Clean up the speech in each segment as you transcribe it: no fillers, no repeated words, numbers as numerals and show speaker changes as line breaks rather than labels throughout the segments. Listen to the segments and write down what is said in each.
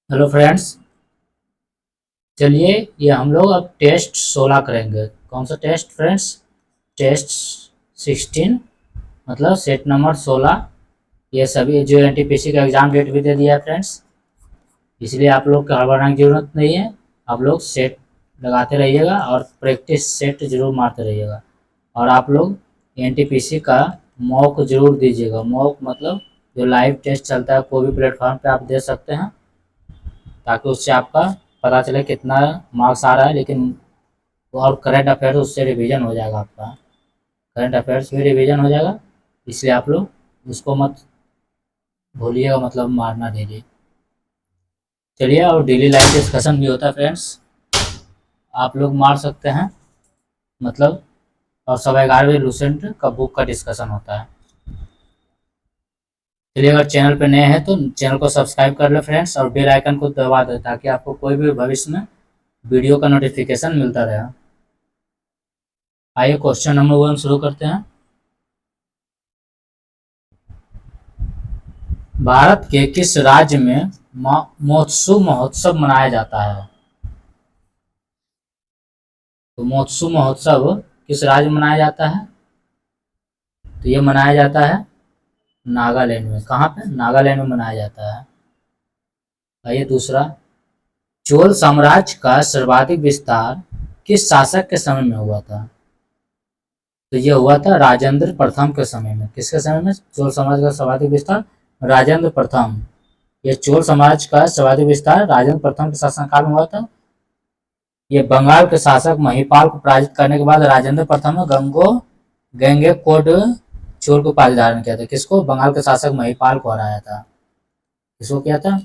Hello friends. चलिए, ये हम लोग अब टेस्ट 16 करेंगे। कौन सा टेस्ट फ्रेंड्स? टेस्ट 16, मतलब सेट नंबर 16। ये सभी जो एनटीपीसी का एग्ज़ाम डेट भी दे दिया है फ्रेंड्स, इसलिए आप लोग को घबराने की ज़रूरत नहीं है। आप लोग सेट लगाते रहिएगा और प्रैक्टिस सेट जरूर मारते रहिएगा। और आप लोग एनटीपीसी का मॉक जरूर दीजिएगा। मॉक मतलब जो लाइव टेस्ट चलता है, कोई भी प्लेटफॉर्म पे आप दे सकते हैं, ताकि उससे आपका पता चले कितना मार्क्स आ रहा है। लेकिन और करंट अफेयर्स उससे रिवीजन हो जाएगा आपका। करंट अफेयर्स भी रिवीजन हो जाएगा, इसलिए आप लोग उसको मत भूलिएगा, मतलब मारना डेली। चलिए, और डेली लाइफ डिस्कशन भी होता है फ्रेंड्स, आप लोग मार सकते हैं मतलब। और सब 11वीं लूसेंट का बुक का डिस्कशन होता है। चलिए, अगर चैनल पे नए हैं तो चैनल को सब्सक्राइब कर ले फ्रेंड्स, और बेल आइकन को दबा दें, ताकि आपको कोई भी भविष्य में वीडियो का नोटिफिकेशन मिलता रहे। आइए क्वेश्चन नंबर 1 शुरू करते हैं। भारत के किस राज्य में मोत्सु महोत्सव मनाया जाता है? तो मोत्सु महोत्सव किस राज्य में मनाया जाता है? तो ये मनाया जाता है नागालैंड में। कहाँ पे? नागालैंड में मनाया जाता है। आइए दूसरा, चोल साम्राज्य का सर्वाधिक विस्तार किस शासक के समय में हुआ था? तो ये हुआ था राजेंद्र प्रथम के समय में। किसके समय में चोल साम्राज्य का सर्वाधिक विस्तार? राजेंद्र प्रथम। ये चोल साम्राज्य का सर्वाधिक विस्तार राजेंद्र प्रथम के शासनकाल में हुआ था। ये बंगाल के शासक महिपाल को पराजित करने के बाद राजेंद्र प्रथम ने गंगेकोंड चोल को उपाधि धारण किया था। किसको? बंगाल के शासक महिपाल को हराया था। किसको किया था?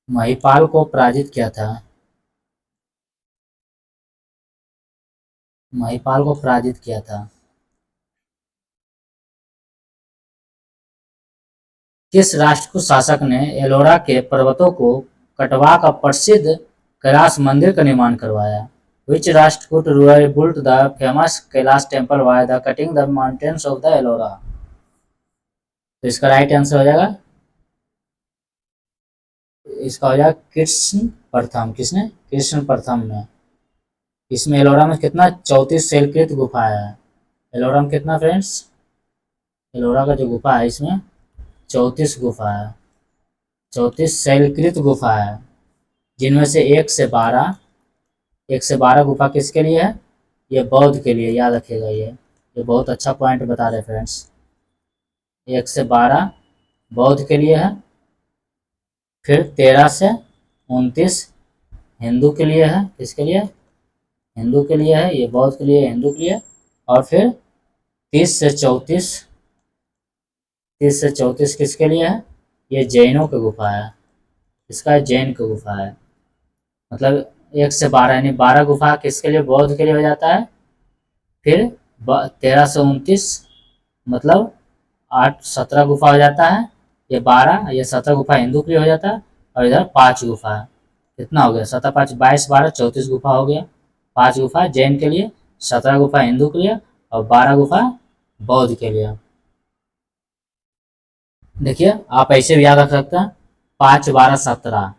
महिपाल को पराजित किया था। महिपाल को पराजित किया था। किस राष्ट्रकूट शासक ने एलोरा के पर्वतों को कटवा कर प्रसिद्ध कैलाश मंदिर का निर्माण करवाया? Which Rashtrakoot ruler built the famous Kailash temple by the cutting the mountains of the Ellora? तो इसका राइट आंसर हो जाएगा, इसका हो जाएगा कृष्ण प्रथम। किसने? कृष्ण प्रथम ने। इसमें एलोरा में कितना 34 शैलकृत गुफा है। एलोरा में कितना फ्रेंड्स? एलोरा का जो गुफा है इसमें 34 गुफा है। 34 शैलकृत गुफा है, जिनमें से 1 से 12 गुफा किसके लिए है? ये बौद्ध के लिए। याद रखिएगा, ये बहुत अच्छा पॉइंट बता रहे फ्रेंड्स। 1 से 12 बौद्ध के लिए है, फिर 13 से 29 हिंदू के लिए है। किसके लिए? हिंदू के लिए है। ये बौद्ध के लिए, हिंदू के लिए। और फिर 30 से 34, 30 से 34 किसके लिए है? ये जैनों की गुफा है। इसका जैन की गुफा है। मतलब 1 से 12 यानी 12 गुफा किसके लिए? बौद्ध के लिए हो जाता है। फिर 13 से 29 मतलब 8 17 गुफा हो जाता है। ये 12, ये 17 गुफा हिंदू के लिए हो जाता है। और इधर 5 गुफा है। कितना हो गया? 17 5 22 12 34 गुफा हो गया। 5 गुफा जैन के लिए, 17 गुफा हिंदू के लिए, और 12 गुफा बौद्ध के लिए। देखिए, आप ऐसे भी याद रख सकते हैं, 5 12 17।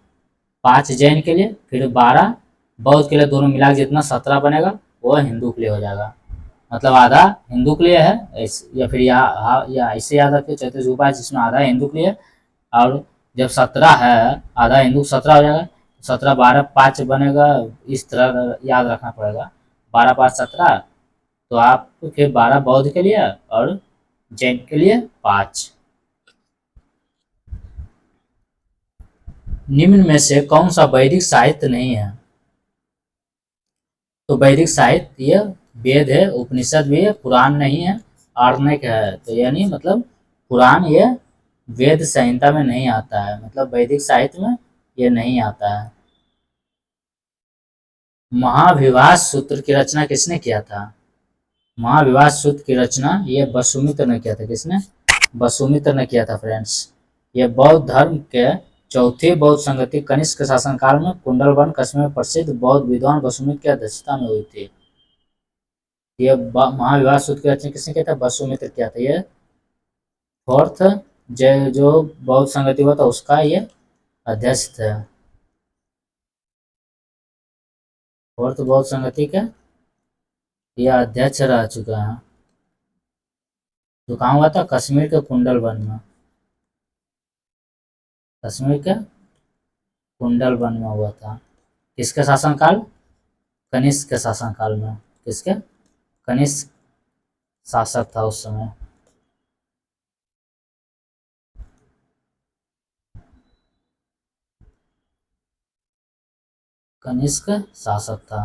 5 जैन के लिए, फिर 12 बौद्ध के लिए, दोनों मिला के जितना 17 बनेगा वो हिंदू के लिए हो जाएगा। मतलब आधा हिंदू के लिए है, या फिर या ऐसे याद रखिए 34 गुफा है जिसमें आधा हिंदू के लिए। और जब 17 है, आधा हिंदू 17 हो जाएगा। 17 12 5 बनेगा। इस तरह याद रखना पड़ेगा। 12 5 17। तो आप फिर 12 बौद्ध के लिए और जैन के लिए 5। निम्न में से कौन सा वैदिक साहित्य नहीं है? तो वैदिक साहित्य ये वेद है, उपनिषद भी है, पुराण नहीं है, आर्णिक है। तो यानी मतलब पुराण ये वेद संहिता में नहीं आता है, मतलब वैदिक साहित्य में ये नहीं आता है। महाविवाह सूत्र की रचना किसने किया था? महाविवाह सूत्र की रचना ये वसुमित्र ने किया था। किसने? वसुमित्र ने किया था फ्रेंड्स। ये बौद्ध धर्म के चौथी बौद्ध संगति कनिष्क शासनकाल में कुंडलवन कस्बे में प्रसिद्ध बौद्ध विद्वान वसुमित्र की अध्यक्षता में हुई थी। ये महाविवाह सूत्र की रचना किसने किया था? वसुमित्र किया था। ये फोर्थ जो बौद्ध संगति हुआ था उसका ये अध्यक्ष थे। और तो बहुत संगति के ये अध्यक्ष रह चुके हैं। जो कहाँ हुआ था? कश्मीर के कुंडल वन में। कश्मीर के कुंडल वन में हुआ था। किसके शासनकाल? कनिष्क के शासनकाल में। किसके? कनिष्क शासक था उस समय। कनिष्क शासक था।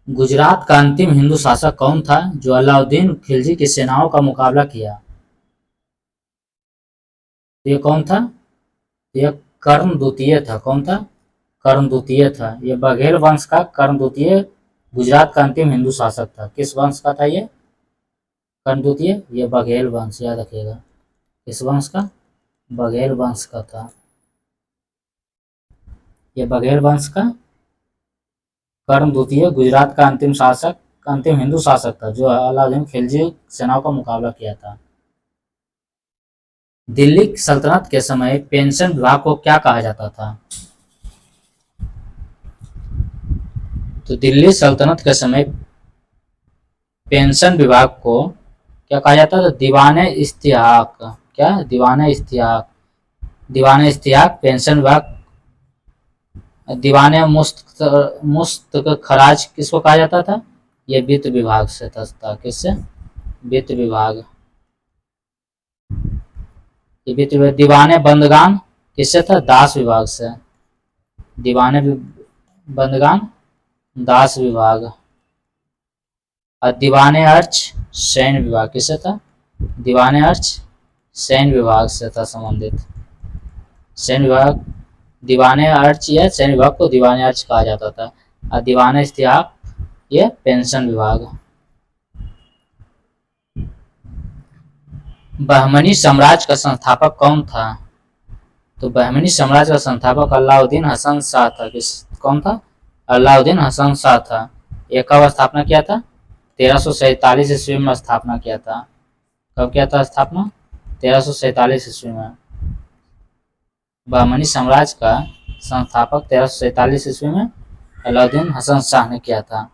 गुजरात का अंतिम हिंदू शासक कौन था जो अलाउद्दीन खिलजी की सेनाओं का मुकाबला किया? ये कौन था? ये कर्ण द्वितीय था। कौन था? कर्ण द्वितीय था। ये बघेल वंश का कर्ण द्वितीय गुजरात का अंतिम हिंदू शासक था। किस वंश का था ये? कर्ण द्वितीय। ये बघेल वंश, याद रखिएगा। किस वंश का? बघेल वंश का था। ये बघेल वंश का कर्ण द्वितीय गुजरात का अंतिम शासक, अंतिम हिंदू शासक था जो अलाउद्दीन खिलजी सेनाओं का मुकाबला किया था। दिल्ली सल्तनत के समय पेंशन विभाग को क्या कहा जाता था? तो दिल्ली सल्तनत के समय पेंशन विभाग को क्या कहा जाता था? दीवाने इस्तिहाक। क्या? दीवाने इस्तिहाक। दीवाने इस्तिहाक पेंशन विभाग। दीवाने मुस्त खराज किसको कहा जाता था? ये वित्त विभाग से था। किससे? वित्त विभाग। ये वित्त विभाग। दीवाने बंदगान किससे था? दास विभाग से। दीवाने बंदगान दास विभाग। और दीवाने अर्च सैन्य विभाग किससे था? दीवाने अर्च सैन्य विभाग से था संबंधित। सैन्य विभाग। दीवाने अर्च या सैन्य विभाग को दीवाने अर्च कहा जाता था। और दीवाने इस्तिहाक ये पेंशन विभाग। बहमनी साम्राज्य का संस्थापक कौन था? तो बहमनी साम्राज्य का संस्थापक अलाउद्दीन हसन शाह था। कौन था? अलाउद्दीन हसन शाह था। ये कब स्थापना किया था? 1347 ईस्वी में स्थापना किया था। कब किया था स्थापना? 1347 ईस्वी में। बहमनी साम्राज्य का संस्थापक 1347 ईस्वी में अलाउद्दीन हसन शाह ने किया था।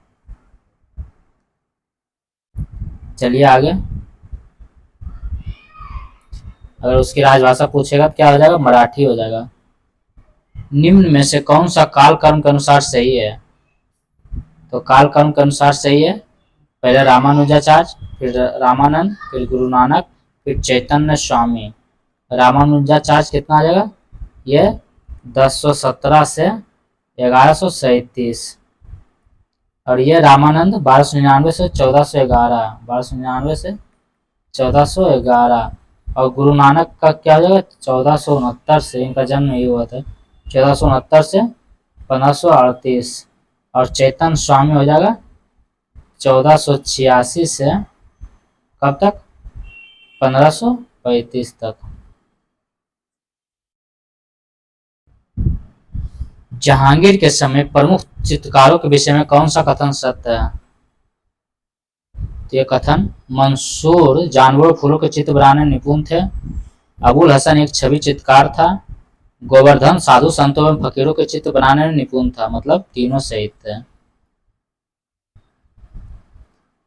चलिए आगे। अगर उसकी राजभाषा पूछेगा तो क्या हो जाएगा? मराठी हो जाएगा। निम्न में से कौन सा काल कर्म के अनुसार सही है? तो काल कर्म के अनुसार सही है। पहले रामानुजाचार्य, फिर रामानंद, फिर गुरु नानक, फिर चैतन्य स्वामी। रामानुजाचार्य कितना आ जाएगा? ये 1017 से 1137। और ये रामानंद 1299 से 1411। 1299 से 1411। और गुरु नानक का क्या हो जाएगा? 1469 से, इनका जन्म ही हुआ था 1469 से 1538। और चैतन्य स्वामी हो जाएगा 1486 से कब तक? 1535 तक। जहांगीर के समय प्रमुख चित्रकारों के विषय में कौन सा कथन सत्य है? तो ये कथन, मंसूर जानवरों फूलों के चित्र बनाने में निपुण थे। अबुल हसन एक छवि चित्रकार था। गोवर्धन साधु संतों एवं फकीरों के चित्र बनाने में निपुण था। मतलब तीनों सही थे।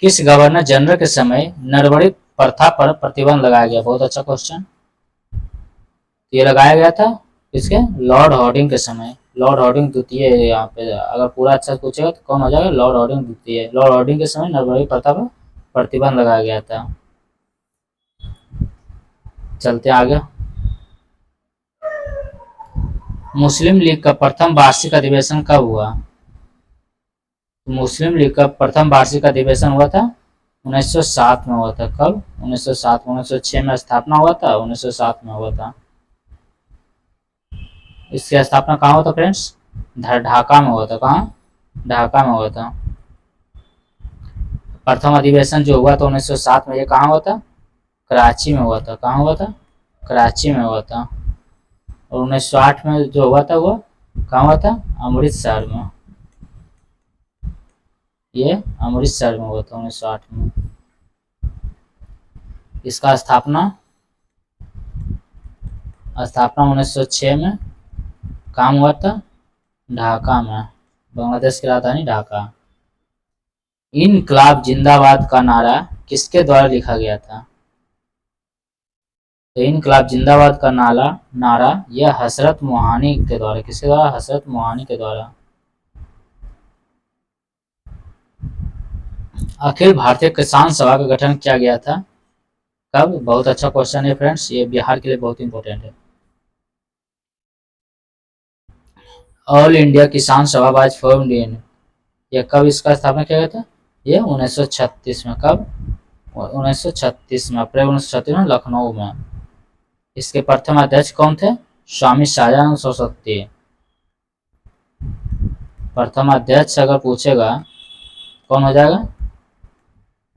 किस गवर्नर जनरल के समय नरबड़ी प्रथा पर प्रतिबंध लगाया गया? बहुत अच्छा क्वेश्चन। ये लगाया गया था किसके? लॉर्ड हॉर्डिंग के समय। लॉर्ड हॉर्डिंग द्वितीय है यहाँ पे। अगर पूरा अच्छा पूछेगा तो कौन हो जाएगा? लॉर्ड हॉर्डिंग द्वितीय। लॉर्ड हॉर्डिंग के समय नरबड़ी प्रथा पर प्रतिबंध लगाया गया था। चलते आगे। मुस्लिम लीग का प्रथम वार्षिक अधिवेशन कब हुआ? मुस्लिम लीग का प्रथम वार्षिक अधिवेशन हुआ था 1907 में हुआ था। कब? 1907 में। 1906 में स्थापना हुआ था, 1907 में हुआ था। इसकी स्थापना कहाँ हुआ था फ्रेंड्स? ढाका में हुआ था। कहाँ? ढाका में हुआ था। प्रथम अधिवेशन जो हुआ था 1907 में, ये कहाँ हुआ था? कराची में हुआ था। कहाँ हुआ था? कराची में हुआ था। और 1908 में जो हुआ था वो कहाँ हुआ था? अमृतसर में। ये अमृतसर में हुआ था 1908 में। इसका स्थापना स्थापना 1906 में। काम हुआ था ढाका में, बांग्लादेश की राजधानी ढाका। इनकलाब जिंदाबाद का नारा किसके द्वारा लिखा गया था? तो इनकलाब जिंदाबाद का नारा यह हसरत मोहानी के द्वारा, किसके द्वारा? हसरत मोहानी के द्वारा। अखिल भारतीय किसान सभा का गठन किया गया था कब? बहुत अच्छा क्वेश्चन है फ्रेंड्स, ये बिहार के लिए बहुत इंपॉर्टेंट है। ऑल इंडिया किसान सभा वाज फॉर्म्ड इन, ये कब इसका स्थापना किया गया था? ये 1936 में। कब? 1936 में, अप्रैल 1936 में, लखनऊ में। इसके प्रथम अध्यक्ष कौन थे? स्वामी शाहजानंद सरस्वती। प्रथम अध्यक्ष अगर पूछेगा कौन हो जाएगा?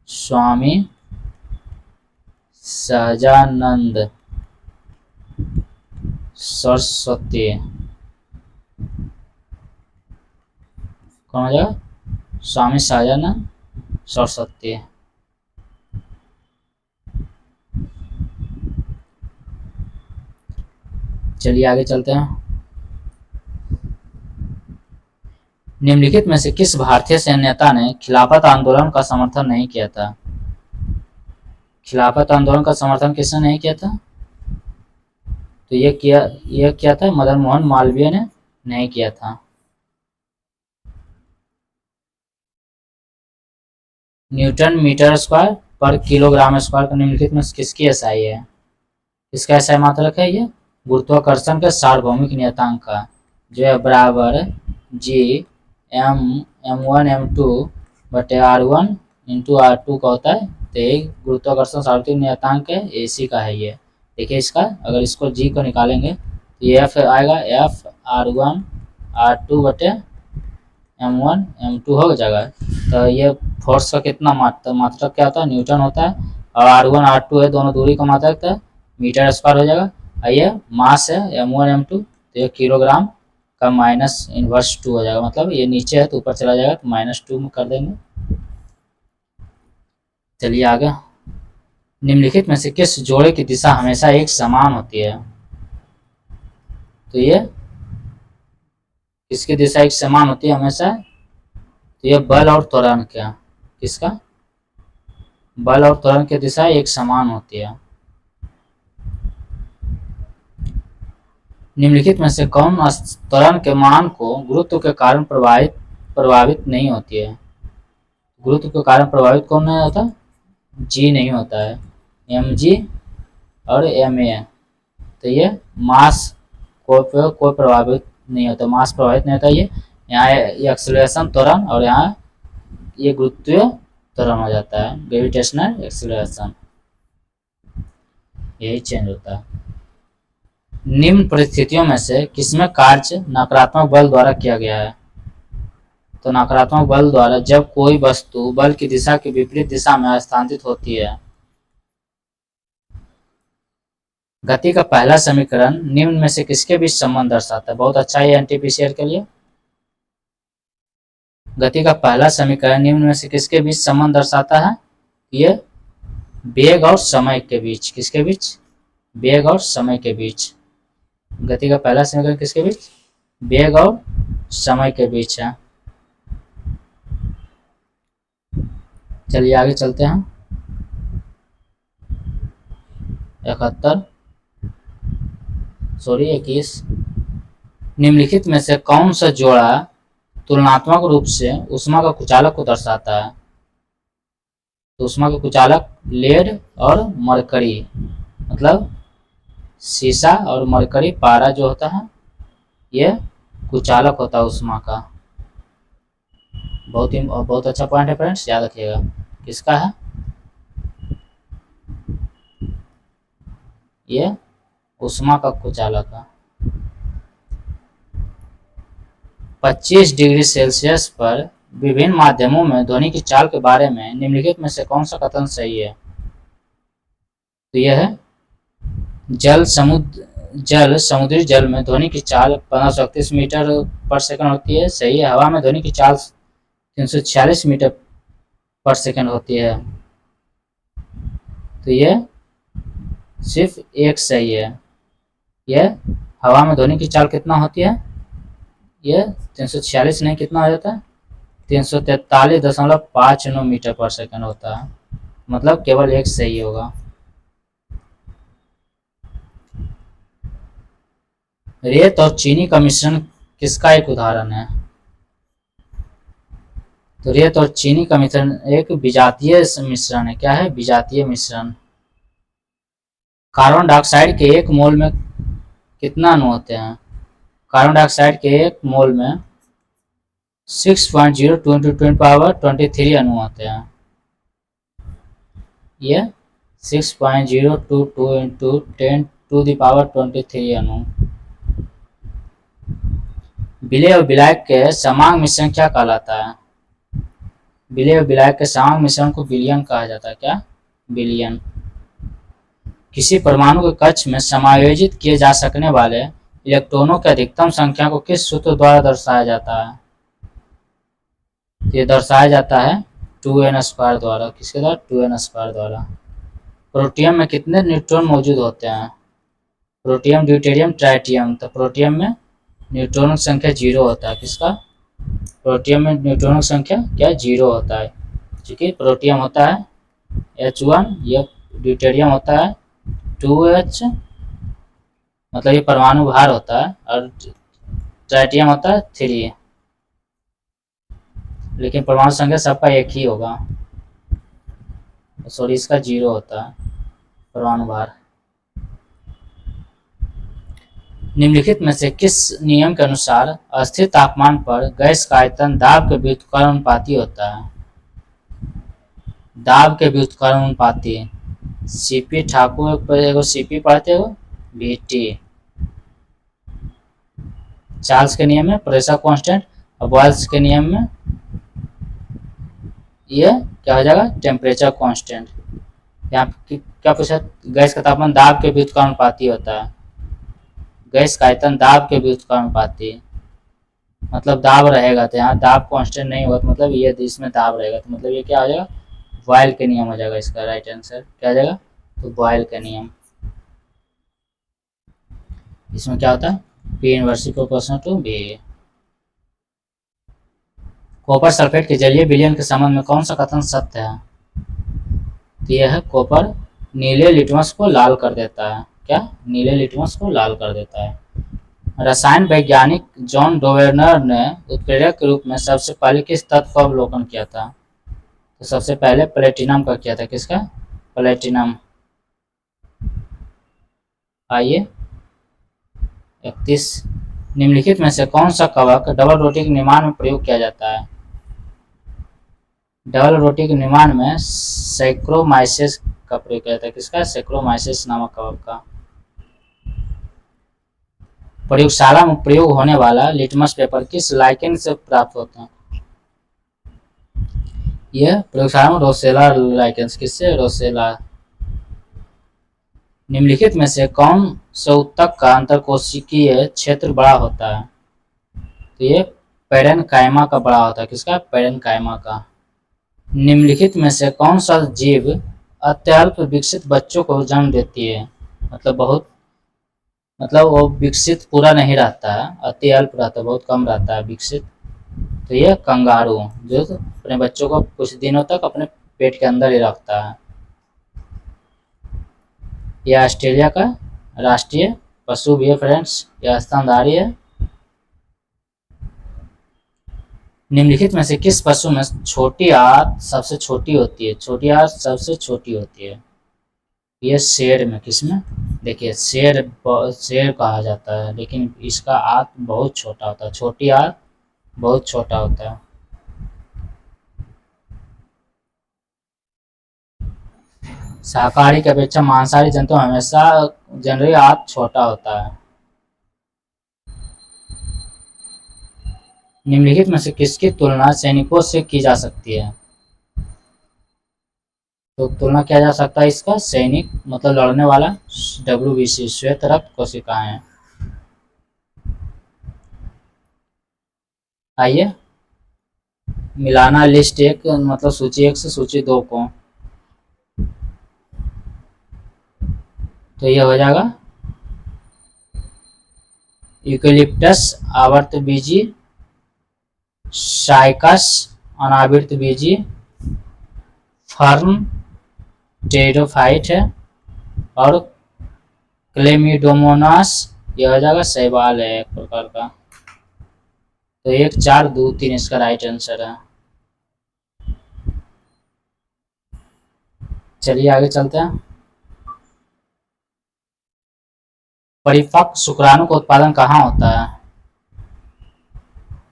स्वामी सहजानंद सरस्वती। कौन हो जाएगा? स्वामी सहजानंद सरस्वती। चलिए आगे चलते हैं। निम्नलिखित में से किस भारतीय सैन्य नेता ने खिलाफत आंदोलन का समर्थन नहीं किया था? खिलाफत आंदोलन का समर्थन किसने नहीं किया था? तो ये किया था मदन मोहन मालवीय ने नहीं किया था। न्यूटन मीटर स्क्वायर पर किलोग्राम स्क्वायर का निम्नलिखित में किसकी एसआई है? इसका एसआई मात्रक है ये गुरुत्वाकर्षण के सार्वभौमिक नियतांक का, जो है बराबर जी m1 m2 बटे r1 इंटू r2 का होता है। तो ये गुरुत्वाकर्षण सार्वभौमिक नियतांक है, एसी का है ये। देखिए इसका अगर इसको जी को निकालेंगे तो ये एफ आएगा, एफ r1 r2 बटे m1 m2 हो जाएगा। तो ये फोर्स का कितना मात्रक क्या होता है? न्यूटन होता है। और r1 r2 है, दोनों दूरी का मात्रक है, मीटर स्क्वायर हो जाएगा। ये मास है m1 m2, तो ये किलोग्राम का माइनस इनवर्स 2 हो जाएगा, मतलब ये नीचे है तो ऊपर चला जाएगा, तो -2 में कर देंगे। चलिए आगे। निम्नलिखित में से किस जोड़े की दिशा हमेशा एक समान होती है? तो ये किसकी दिशा एक समान होती है हमेशा? तो ये बल और त्वरण क्या? किसका? बल और त्वरण की दिशा एक समान होती है। निम्नलिखित में से कौन त्वरण के मान को गुरुत्व के कारण प्रभावित नहीं होती है? गुरुत्व के कारण प्रभावित कौन नहीं होता? जी नहीं होता है, एम जी और एम ए। तो ये मास कोई प्रभावित नहीं होता, मास प्रभावित नहीं होता। ये यहाँ ये एक्सेलरेशन त्वरण और यहाँ ये गुरुत्वीय त्वरण हो जाता है, ग्रेविटेशनल एक्सेलरेशन, यही चेंज होता है। निम्न परिस्थितियों में से किसमें कार्य नकारात्मक बल द्वारा किया गया है? तो नकारात्मक बल द्वारा जब कोई वस्तु बल की दिशा के विपरीत दिशा में स्थानांतरित होती है। गति का पहला समीकरण निम्न में से किसके बीच संबंध दर्शाता है? बहुत अच्छा है एनटीपीसीआर के लिए। गति का पहला समीकरण निम्न में से किसके बीच संबंध दर्शाता है? ये वेग और समय के बीच। किसके बीच? वेग और समय के बीच। गति का पहला समीकरण किसके बीच? वेग और समय के बीच है। चलिए आगे चलते हैं। 21 निम्नलिखित में से कौन सा जोड़ा तुलनात्मक रूप से ऊष्मा का कुचालक को दर्शाता है? तो ऊष्मा का कुचालक लेड और मरकरी, मतलब सीसा और मरकरी पारा जो होता है ये कुचालक होता है ऊष्मा का। बहुत अच्छा पॉइंट है फ्रेंड्स, याद रखिएगा। किसका है ये? ऊष्मा का कुचालक है। 25 डिग्री सेल्सियस पर विभिन्न माध्यमों में ध्वनि की चाल के बारे में निम्नलिखित में से कौन सा कथन सही है? तो यह है समुद्री जल में ध्वनि की चाल 1531 मीटर पर सेकंड होती है, सही है। हवा में ध्वनि की चाल 346 मीटर पर सेकंड होती है, तो ये सिर्फ एक सही है। ये हवा में ध्वनि की चाल कितना होती है, ये 346 नहीं, कितना हो जाता है 343.59 मीटर पर सेकंड होता है, मतलब केवल एक सही होगा। रेत और चीनी का मिश्रण किसका एक उदाहरण है? तो रेत और चीनी का मिश्रण एक विजातीय मिश्रण है। क्या है? विजातीय मिश्रण। कार्बन डाइऑक्साइड के एक मोल में कितना अणु होते हैं? कार्बन डाइऑक्साइड के एक मोल में 6.02 इंटू 10⁻23 अणु होते हैं। ये 6.022 इंटू 10⁻23 अणु। विलेय और विलायक के समांग मिश्रण क्या कहलाता है? विलेय और विलायक के समांग मिश्रण को विलयन कहा जाता है। क्या? विलयन। किसी परमाणु के कक्ष में समायोजित किए जा सकने वाले इलेक्ट्रॉनों की अधिकतम संख्या को किस सूत्र द्वारा दर्शाया जाता है? ये दर्शाया जाता है 2n² द्वारा। किसके द्वारा? 2n² द्वारा। प्रोटियम में कितने न्यूट्रॉन मौजूद होते हैं? Protium, deuterium, tritium. तो प्रोटियम में न्यूट्रॉनों की संख्या 0 होता है। किसका? प्रोटियम में न्यूट्रॉनों की संख्या क्या? 0 होता है। क्योंकि प्रोटियम होता है H1, यह ड्यूटेरियम होता है 2H, मतलब ये परमाणु भार होता है, और ट्राइटियम होता है 3, लेकिन परमाणु संख्या सबका एक ही होगा, सॉरी इसका 0 होता है परमाणु भार। निम्नलिखित में से किस नियम के अनुसार अस्थिर तापमान पर गैस का आयतन दाब के व्युत्क्रमानुपाती होता है? दाब के व्युत्क्रमानुपाती। सीपी ठाकुर एगो सीपी पढ़ते हो, बीटी। चार्ल्स के नियम में प्रेशर कांस्टेंट, और बॉयल्स के नियम में ये क्या हो जाएगा? Temperature constant. यहाँ क्या पूछा? गैस का तापमान दाब के व्युत्क्रमानुपाती होता है। गैस का आयतन दाब के व्युत्क्रमानुपाती, मतलब दाब रहेगा, तो यहाँ दाब कांस्टेंट नहीं होगा, तो मतलब ये इसमें दाब रहेगा, तो मतलब ये क्या हो जाएगा? बॉयल के नियम हो जाएगा। इसका राइट आंसर क्या हो जाएगा? तो बॉयल का नियम। इसमें क्या होता है? P inversely proportional to V। Copper sulphate के जलीय विलयन के संबंध में कौन सा कथन सत्य है? तो यह है कॉपर नीले लिटमस को लाल कर देता है। क्या? नीले लिटमस को लाल कर देता है। रसायन वैज्ञानिक जॉन डोवेर्नर ने उत्प्रेरक के रूप में सबसे पहले किस तत्व का अवलोकन किया था? तो सबसे पहले प्लेटिनम का किया था। किसका? प्लेटिनम। आइए 31, निम्नलिखित में से कौन सा कवक डबल रोटी के निर्माण में प्रयोग किया जाता है? डबल रोटी के निर्माण में सैक्रोमाइसिस का प्रयोग किया जाता है। किसका? सैक्रोमाइसिस नामक कवक का। प्रयोगशाला में प्रयोग होने वाला लिटमस पेपर किस लाइकेन से प्राप्त होते हैं? यह प्रयोगशाला में रोसेला लाइकेन। किससे? रोसेला। निम्नलिखित में से कौन से ऊतक का अंतरकोशिकीय क्षेत्र बड़ा होता है? तो ये पेरेन्काइमा का बड़ा होता है। किसका? पेरेन्काइमा का। निम्नलिखित में से कौन सा जीव अत्यल्प विकसित बच्चों को जन्म देती है? मतलब वो विकसित पूरा नहीं रहता है, अति अल्प रहता है, बहुत कम रहता है विकसित। तो ये कंगारू, जो अपने बच्चों को कुछ दिनों तक अपने पेट के अंदर ही रखता है। यह ऑस्ट्रेलिया का राष्ट्रीय पशु भी है फ्रेंड्स, यह स्तनधारी है। निम्नलिखित में से किस पशु में छोटी आंत सबसे छोटी होती है? छोटी आंत सबसे छोटी होती है। ये शेर में। किसमें? देखिए शेर कहा जाता है, लेकिन इसका आंत बहुत छोटा होता है। छोटी आंत बहुत छोटा होता है। शाकाहारी की अपेक्षा मांसाहारी जंतु हमेशा जनरली आंत छोटा होता है। निम्नलिखित में से किसकी तुलना सैनिकों से की जा सकती है? तो तुलना किया जा सकता है इसका, सैनिक मतलब लड़ने वाला, WBC श्वेत रक्त कोशिकाएं। आइए मिलाना लिस्ट 1 मतलब सूची 1 से सूची 2 को। तो ये हो जाएगा यूकेलिप्टस आवर्तबीजी, साइकस अनावृतबीजी, फर्न टेरोफाइट है, और क्लेमिडोमोनास यह हो जाएगा शैवाल है एक प्रकार का। तो 1 4 2 3 इसका राइट आंसर है। चलिए आगे चलते हैं। परिपक्व शुक्राणु का उत्पादन कहाँ होता है?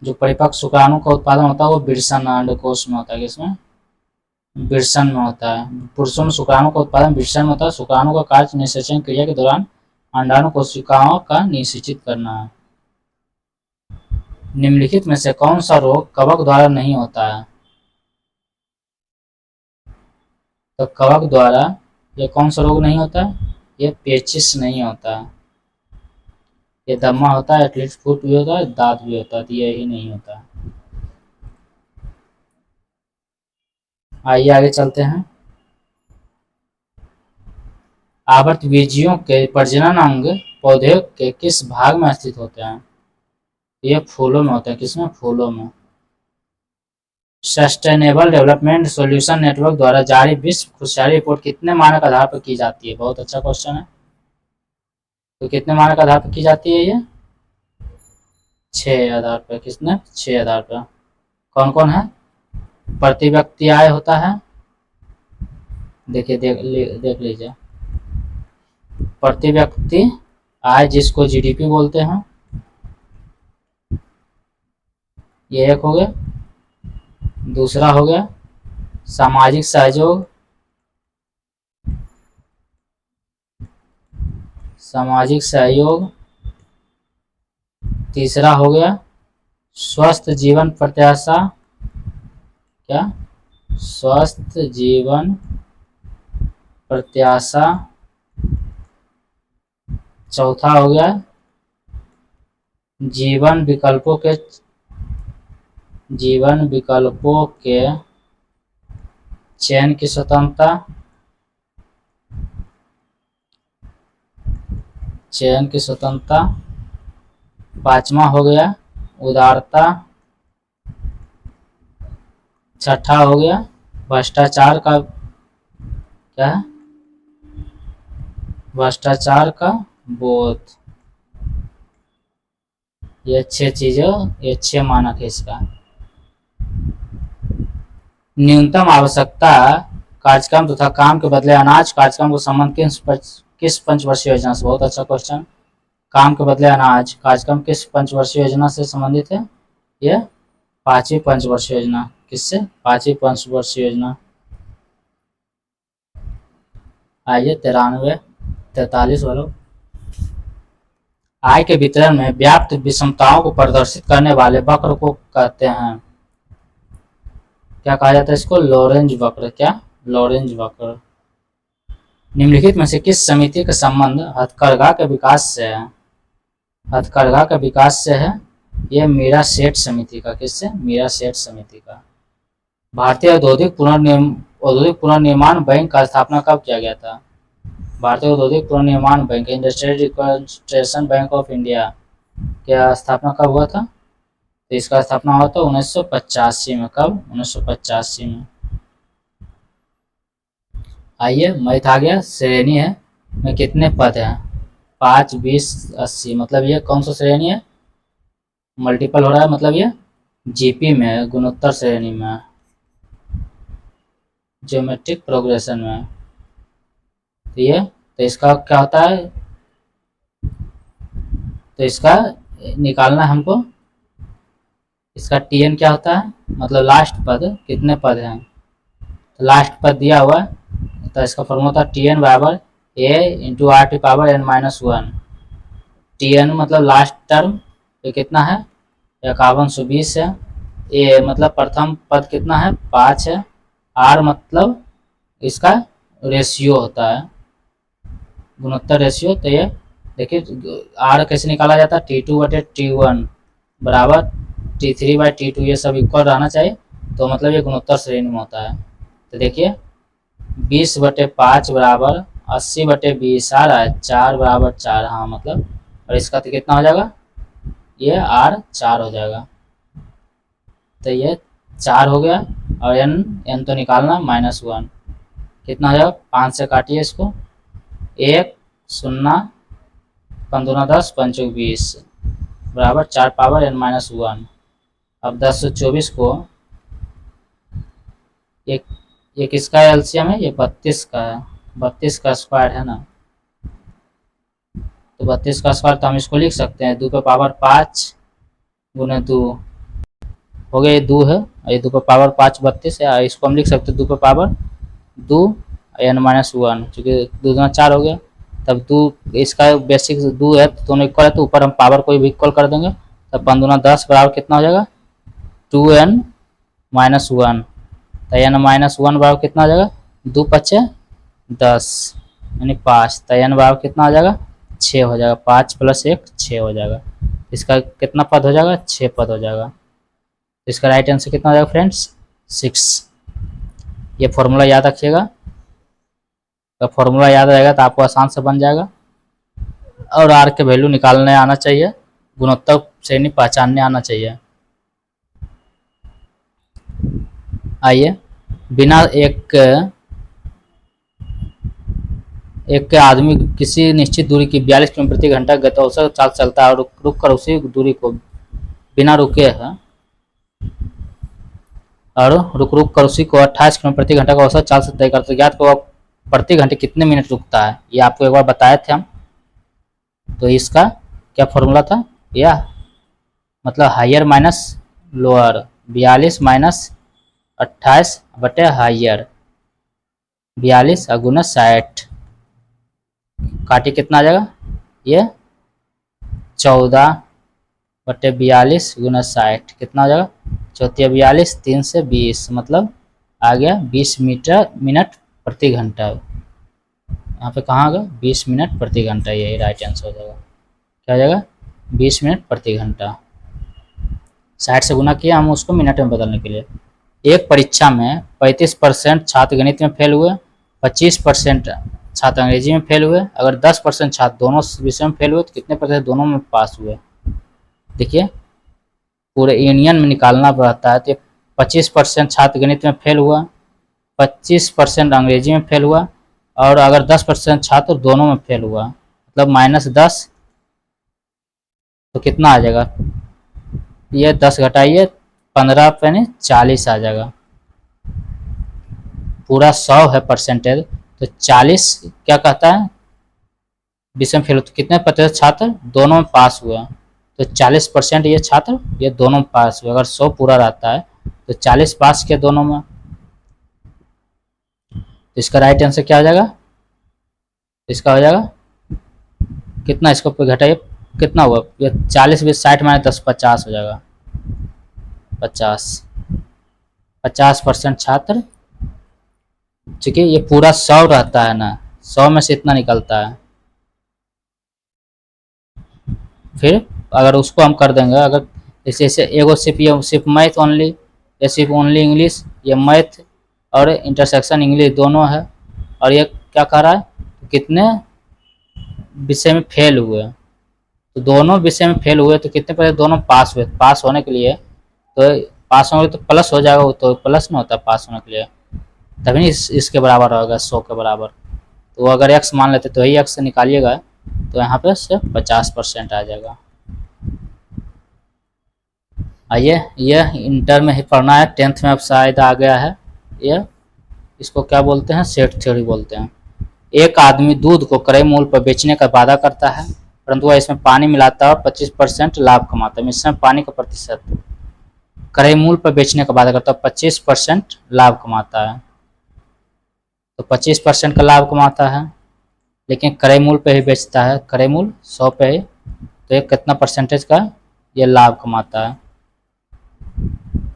जो परिपक्व शुक्राणु का उत्पादन होता है वो वृषण अंडकोश में होता है। किसमें? वृषण में होता है। पुरुषों में शुक्राणु का उत्पादन वृषण में होता है। शुक्राणु का कार्य निषेचन क्रिया के दौरान अंडाणु कोशिकाओं का निषेचित करना है। निम्नलिखित में से कौन सा रोग कवक द्वारा नहीं होता है? तो कवक द्वारा ये कौन सा रोग नहीं होता है? ये पेचिस नहीं होता है। ये दमा होता है, एटलीस्ट फुट भी होता है, दांत भी होता है, तो यही नहीं होता है। आइए आगे चलते हैं। आवर्तबीजियों के प्रजनन अंग पौधे के किस भाग में स्थित होते हैं? ये फूलों में होते हैं। किसमें? फूलों में। सस्टेनेबल डेवलपमेंट सॉल्यूशन नेटवर्क द्वारा जारी विश्व खुशहाली रिपोर्ट कितने मानक आधार पर की जाती है? बहुत अच्छा क्वेश्चन है। तो कितने मानक आधार पर की जाती है? ये 6 आधार पर। कितने? 6 आधार पर। कौन कौन है? प्रति व्यक्ति आय होता है, देखिए देख लीजिए। प्रति व्यक्ति आय जिसको जीडीपी बोलते हैं, ये एक हो गया। दूसरा हो गया सामाजिक सहयोग, सामाजिक सहयोग। तीसरा हो गया स्वस्थ जीवन प्रत्याशा, क्या? स्वस्थ जीवन प्रत्याशा। चौथा हो गया जीवन विकल्पों के चयन की स्वतंत्रता, चयन की स्वतंत्रता। पांचवा हो गया उदारता। छठा हो गया भ्रष्टाचार का, क्या है? भ्रष्टाचार का बोध। ये 6 चीजें, ये 6 मानक है इसका। न्यूनतम आवश्यकता कार्यक्रम तथा काम के बदले अनाज कार्यक्रम को संबंध किस पंचवर्षीय योजना से? बहुत अच्छा क्वेश्चन। काम के बदले अनाज कार्यक्रम किस पंचवर्षीय योजना से संबंधित है? यह 5वीं पंचवर्षीय योजना। किससे? 5वीं पंचवर्षीय योजना। आइए 43 वालों। आय के वितरण में व्याप्त विषमताओं को प्रदर्शित करने वाले वक्र को कहते हैं, क्या कहा जाता है इसको? लॉरेंज वक्र। क्या? लॉरेंज वक्र। निम्नलिखित में से किस समिति का संबंध हथकरघा के विकास से है? हथकरघा के विकास से है। यह मीरा सेठ समिति का। किससे? मीरा सेठ समिति का। भारतीय औद्योगिक पुनर्निर्माण बैंक का स्थापना कब किया गया था? भारतीय औद्योगिक पुनर्निर्माण bank, industrial reconstruction bank of India, क्या स्थापना कब हुआ था? तो इसका स्थापना हुआ था 1985 में। कब? 1985 में। आइए मैथ आ गया। श्रेणी है में कितने पद हैं? 5 20 80। मतलब ये कौन सा श्रेणी है? मल्टीपल हो रहा है, मतलब ये जीपी में है, गुणोत्तर श्रेणी में, ज्योमेट्रिक प्रोग्रेशन में। तो इसका क्या होता है? तो इसका निकालना हमको। इसका टीएन क्या होता है? मतलब लास्ट पद। कितने पद हैं? तो लास्ट पद दिया हुआ है, तो इसका फॉर्मूला होता है टीएन बराबर a into r T power n minus 1। T N मतलब लास्ट टर्म, ये कितना है? 5120 है। ए मतलब प्रथम पद कितना है? 5 है। आर मतलब इसका रेशियो होता है, गुणोत्तर रेशियो। तो ये देखिए आर कैसे निकाला जाता है? T2/T1 बराबर T3/T2। ये सब इक्वल रहना चाहिए, तो मतलब ये गुणोत्तर श्रेणी में होता है। तो देखिए 20/5 बराबर 80/20 आ रहा है, 4 बराबर 4। हाँ मतलब, और इसका तो कितना हो जाएगा? ये R 4 हो जाएगा। तो ये 4 हो गया और n तो निकालना -1 कितना हो जाएगा, 5 से काटिए इसको, 1 0 5 दूना 10 5 चौक 20 बराबर 4 पावर n-1। अब 10 से 24 को ये किसका एलसीएम है, ये 32 का है, 32 का स्क्वायर है ना, तो 32 का स्क्वायर तो हम इसको लिख सकते हैं 2 पे पावर 5 गुने 2 हो गया, ये 2 है, ये 2 पे पावर 5 32 है, इसको हम लिख सकते हैं 2 पे पावर 2 n-1 चूँकि 2 दूना 4 हो गया। तब 2 इसका बेसिक 2 है तो दोनों इक्वल है, तो ऊपर हम पावर को भी इक्वल कर देंगे, तब 5 दूना 10 बराबर कितना हो जाएगा 2n-1, तो n-1 बराबर कितना हो जाएगा 2 पचे 10 यानी 5, तो n बराबर कितना हो जाएगा 6 हो जाएगा, 5 + 1 6 हो जाएगा। इसका कितना पद हो जाएगा 6 पद हो जाएगा। इसका राइट आंसर कितना हो जाएगा फ्रेंड्स 6। ये फॉर्मूला याद रखिएगा, तो फॉर्मूला याद रहेगा तो आपको आसान से बन जाएगा। और आर के वैल्यू निकालने आना चाहिए, गुणोत्तर श्रेणी पहचानने आना चाहिए। आइए, बिना एक आदमी किसी निश्चित दूरी की 42 किलोमीटर प्रति घंटा गति से चाल चलता है और रुक कर उसी दूरी को बिना रुके है और रुक कर उसी को 28 किलोमीटर प्रति घंटा का औसत चाल से तय करते, ज्ञात को प्रति घंटे कितने मिनट रुकता है। ये आपको एक बार बताए थे हम। तो इसका क्या फॉर्मूला था, या मतलब हायर माइनस लोअर, 42 माइनस 28 बटे हायर, 42 गुना 60, काटी कितना आ जाएगा, ये 14 बटे 42 गुना 60 कितना हो जाएगा 42 3 से 20 मतलब आ गया 20 मिनट प्रति घंटा। यहाँ पे कहाँ आ गया 20 मिनट प्रति घंटा, यही राइट आंसर हो जाएगा। क्या हो जाएगा 20 मिनट प्रति घंटा। 60 से गुना किया हम उसको मिनट में बदलने के लिए। एक परीक्षा में 35% छात्र गणित में फेल हुए, 25% छात्र अंग्रेजी में फेल हुए, अगर 10% छात्र दोनों विषय में फेल हुए तो कितने प्रतिशत दोनों में पास हुए। देखिए पूरे यूनियन में निकालना रहता है, तो 25% छात्र गणित में फेल हुआ, 25% अंग्रेजी में फेल हुआ, और अगर 10% छात्र दोनों में फेल हुआ मतलब -10, तो कितना आ जाएगा, ये 10 घटाइए 15 यानी 40 आ जाएगा। पूरा 100 है परसेंटेज, तो 40 क्या कहता है विषय में फेल, तो कितने प्रतिशत छात्र दोनों में पास हुए, तो 40% ये छात्र ये दोनों में पास हुए। अगर 100 पूरा रहता है तो 40 पास किया दोनों में, तो इसका राइट आंसर क्या हो जाएगा, इसका हो जाएगा कितना, इसको घटाइए कितना हुआ, ये 40 20 60 माइनस 10 50 हो जाएगा, 50% छात्र, ठीक है। ये पूरा 100 रहता है ना, 100 में से इतना निकलता है। फिर अगर उसको हम कर देंगे, अगर जैसे एगो सिर्फ मैथ ओनली, या सिर्फ ओनली इंग्लिश, ये मैथ और इंटरसेक्शन इंग्लिश दोनों है, और ये क्या कह रहा है कितने विषय में फेल हुए, तो दोनों विषय में फेल हुए तो कितने पहले दोनों पास हुए। पास होने के लिए तो पास होंगे तो प्लस हो जाएगा, वो तो प्लस में होता है पास होने के लिए, तभी इसके बराबर होगा 100 के बराबर। तो अगर x मान लेते तो यही x से निकालिएगा, तो यहाँ पे सिर्फ 50% आ जाएगा। आइए, यह इंटर में ही पढ़ना है, 10th में अब शायद आ गया है। यह इसको क्या बोलते हैं, सेट थ्योरी बोलते हैं। एक आदमी दूध को क्रय मूल्य पर बेचने का वादा करता है, परंतु वह इसमें पानी मिलाता है और 25% लाभ कमाता है। मिश्रण पानी का प्रतिशत, क्रय मूल्य पर बेचने का वादा करता है, 25% लाभ कमाता है, तो 25% का लाभ कमाता है, लेकिन क्रय मूल्य पे ही बेचता है, क्रय मूल्य 100 पे ही, तो ये कितना परसेंटेज का ये लाभ कमाता है,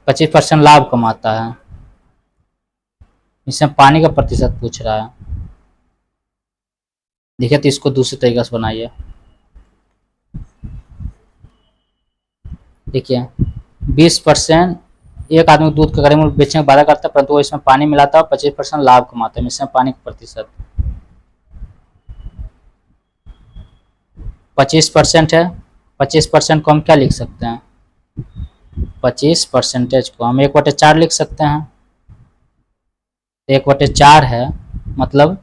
25% लाभ कमाता है। इसमें पानी का प्रतिशत पूछ रहा है। देखिए तो इसको दूसरे तरीके से बनाइए। देखिए 20% एक आदमी दूध का क्रय मूल्य बेचने का वादा करता है, परंतु वो इसमें पानी मिलाता है और 25% लाभ कमाता है। इसमें पानी का प्रतिशत 25% है, 25% को हम क्या लिख सकते हैं, 25% को हम 1/4 लिख सकते हैं। 1/4 है मतलब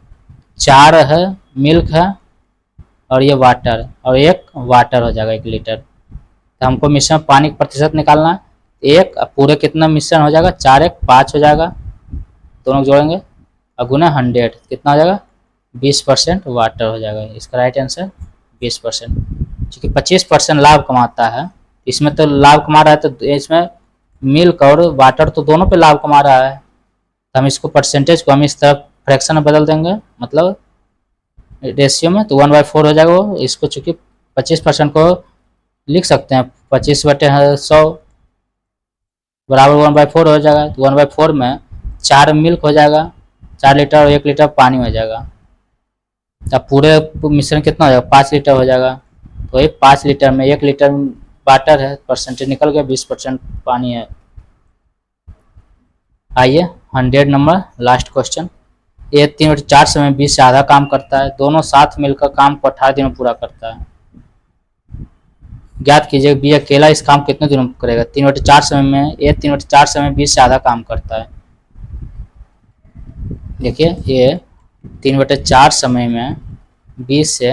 4 है मिल्क है और ये वाटर, और 1 वाटर हो जाएगा 1 लीटर। तो हमको मिश्रण पानी का प्रतिशत निकालना है। एक पूरे कितना मिश्रण हो जाएगा, 4 1 5 हो जाएगा, दोनों जोड़ेंगे और गुना 100 कितना हो जाएगा, 20% वाटर हो जाएगा। इसका राइट आंसर 20%। क्योंकि 25% लाभ कमाता है, इसमें तो लाभ कमा रहा है, तो इसमें मिल्क और वाटर तो दोनों पे लाभ कमा रहा है। तो हम इसको परसेंटेज को हम इस तरफ फ्रैक्शन में बदल देंगे, मतलब रेशियो में, तो 1/4 हो जाएगा वो। इसको चूंकि 25% को लिख सकते हैं 25/100 बराबर 1/4 हो जाएगा। तो 1/4 में 4 मिल्क हो जाएगा, 4 लीटर और 1 लीटर पानी हो जाएगा। अब पूरे मिश्रण कितना हो जाएगा, 5 लीटर हो जाएगा। तो ये 5 लीटर में 1 लीटर वाटर है, परसेंटेज निकल गया, 20% पानी है। आइए 100 नंबर लास्ट क्वेश्चन। ये 3/4 समय 20 से आधा काम करता है, दोनों साथ मिलकर काम को 18 दिन में पूरा करता है। ज्ञात कीजिए बी अकेला इस काम कितने दिनों में करेगा। 3/4 समय में ये 3/4 समय 20 से आधा काम करता है। देखिए ये 3/4 समय में 20 से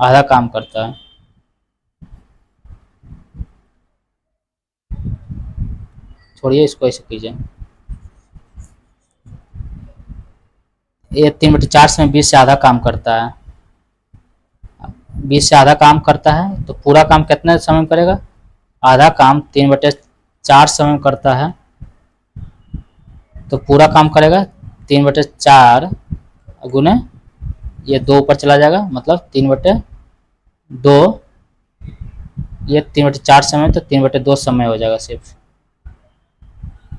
आधा काम करता है। छोड़िए इसको, ऐसे कीजिए। ये 3/4 समय 20 से आधा काम करता है, 20 से आधा काम करता है, तो पूरा काम कितने समय में करेगा, आधा काम 3/4 समय में करता है, तो पूरा काम करेगा 3/4 गुने ये 2 ऊपर चला जाएगा, मतलब 3/2, ये 3/4 समय तो 3/2 समय हो जाएगा सिर्फ।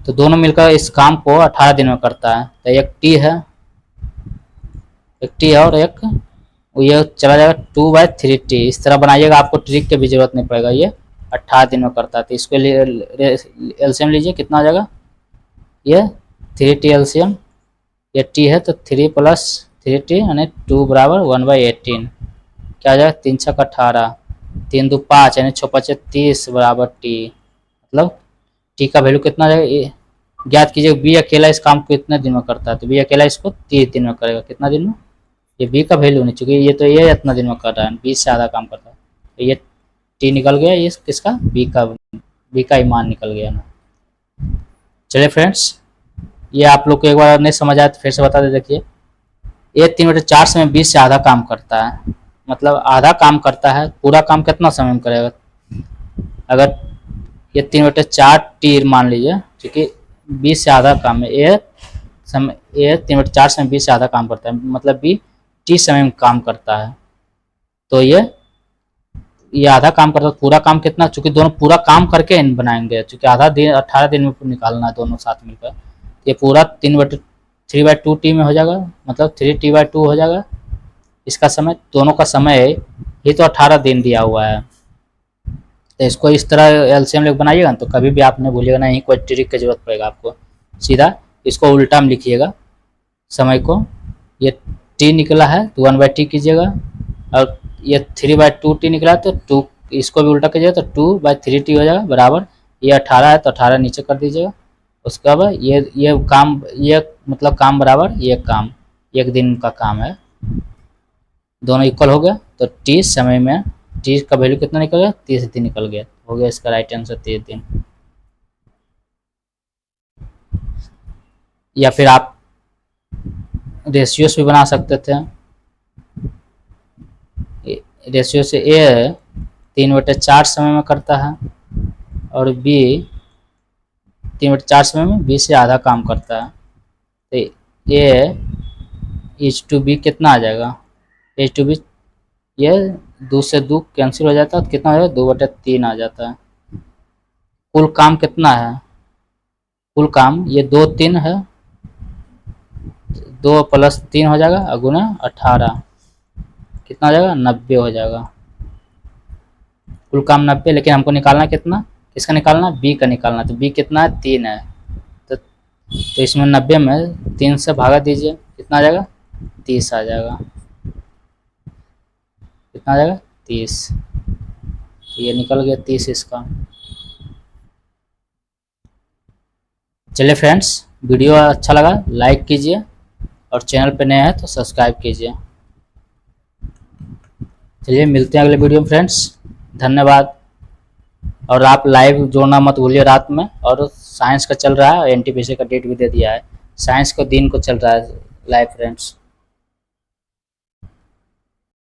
तो दोनों मिलकर इस काम को 18 दिन में करता है। तो एक टी है, एक टी है और एक ये चला जाएगा 2/3t। इस तरह बनाइएगा, आपको ट्रिक की भी जरूरत नहीं पड़ेगा, ये 18 दिन में करता है। तो इसके लिए एलसीएम लीजिए, कितना आ जाएगा, ये 3t एलसीएम, ये t है तो 3 + 3t यानी 2 बराबर 1/18, क्या आ जाएगा, 3 6 18, 3 2 5 यानी 6 5 30 बराबर t, मतलब t का वैल्यू कितना आ जाएगा। ज्ञात कीजिए बी अकेला इस काम को कितने दिन में करता है। तो बी अकेला इसको 30 दिन में करेगा, कितना दिन में, ये बी का वैल्यू नहीं, चूंकि ये तो ये इतना दिन में कर रहा है, 20 से आधा काम करता है, तो ये टी निकल गया, ये किसका, बी का ही मान निकल गया ना। चलिए फ्रेंड्स, ये आप लोग को एक बार नहीं समझ आया तो फिर से बता दे। देखिए ये 3/4 समय 20 से आधा काम करता है, मतलब आधा काम करता है, पूरा काम कितना समय में करेगा। अगर ये 3/4 टी मान लीजिए, क्योंकि 20 से आधा काम है, ये 3/4 समय 20 से आधा काम करता है, मतलब बी टी समय में काम करता है। तो ये आधा काम करता है, पूरा काम कितना, चूंकि दोनों पूरा काम करके बनाएंगे, चूंकि आधा दिन 18 दिन में निकालना है दोनों साथ मिलकर, ये पूरा 3/2 टी में हो जाएगा, मतलब 3t/2 हो जाएगा। इसका समय, दोनों का समय ही तो 18 दिन दिया हुआ है। तो इसको इस तरह एलसीएम लेकर बनाइएगा तो कभी भी आप नहीं भूलिएगा, नहीं कोई ट्रिक की जरूरत पड़ेगा आपको, सीधा इसको उल्टा में लिखिएगा समय को। ये टी निकला है तो 1/t कीजिएगा, और ये 3/2t निकला है तो 2, इसको भी उल्टा कीजिएगा तो 2/3t हो जाएगा बराबर, ये 18 है तो 18 नीचे कर दीजिएगा। उसके बाद ये काम, ये मतलब काम बराबर ये काम, एक दिन का काम है, दोनों इक्वल हो गया। तो टी समय में टी का वैल्यू कितना निकल गया, 30 दिन निकल गया, हो गया इसका राइट आंसर 30 दिन। या फिर आप रेशियो से भी बना सकते थे। रेशियो से ए 3/4 समय में करता है और बी 3/4 समय में 20 से आधा काम करता है। तो ए एच टू बी कितना आ जाएगा, एच टू बी ये 2 से 2 कैंसिल हो जाता है, तो कितना हो जाएगा, 2/3 आ जाता है। कुल काम कितना है, कुल काम ये 2 3 है, 2 + 3 हो जाएगा और गुना 18 कितना हो जाएगा, 90 हो जाएगा। कुल काम 90, लेकिन हमको निकालना कितना, किसका निकालना, बी का निकालना। तो बी कितना है, 3 है, तो इसमें 90 में 3 से भागा दीजिए, कितना आ जाएगा, 30 आ जाएगा, कितना आ जाएगा, 30। ये निकल गया 30 इसका। चलिए फ्रेंड्स, वीडियो अच्छा लगा लाइक कीजिए और चैनल पे नए हैं तो सब्सक्राइब कीजिए। चलिए मिलते हैं अगले वीडियो में फ्रेंड्स, धन्यवाद। और आप लाइव जोड़ना मत भूलिए रात में। और साइंस का चल रहा है, एनटीपीसी का डेट भी दे दिया है, साइंस को दिन को चल रहा है लाइव फ्रेंड्स।